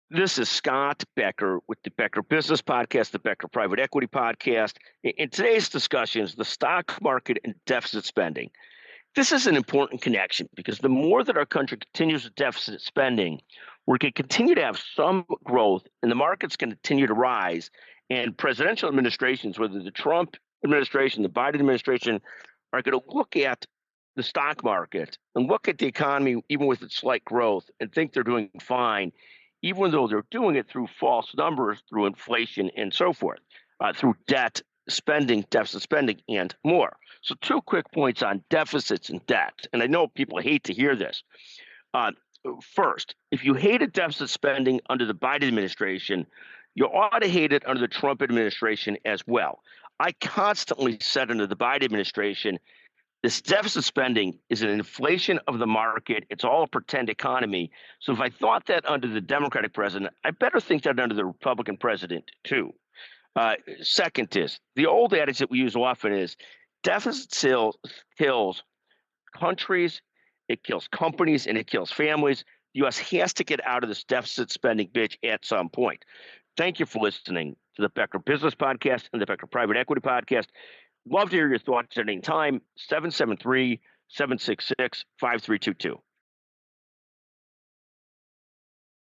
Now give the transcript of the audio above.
This is Scott Becker with the Becker Business Podcast, the Becker Private Equity Podcast. In today's discussion is the stock market and deficit spending. This is an important connection because the more that our country continues with deficit spending, we're going to continue to have some growth and the market's going to continue to rise. And presidential administrations, whether the Trump administration, the Biden administration, are going to look at the stock market and look at the economy, even with its slight growth, and think they're doing fine, even though they're doing it through false numbers, through inflation and so forth, through debt spending, deficit spending, and more. So two quick points on deficits and debt. And I know people hate to hear this. First, if you hated deficit spending under the Biden administration, you ought to hate it under the Trump administration as well. I constantly said under the Biden administration, this deficit spending is an inflation of the market. It's all a pretend economy. So if I thought that under the Democratic president, I better think that under the Republican president too. Second is the old adage that we use often is deficit kills countries, it kills companies, and it kills families. The U.S. has to get out of this deficit spending bitch at some point. Thank you for listening to the Becker Business Podcast and the Becker Private Equity Podcast. Love to hear your thoughts at any time. 773-766-5322.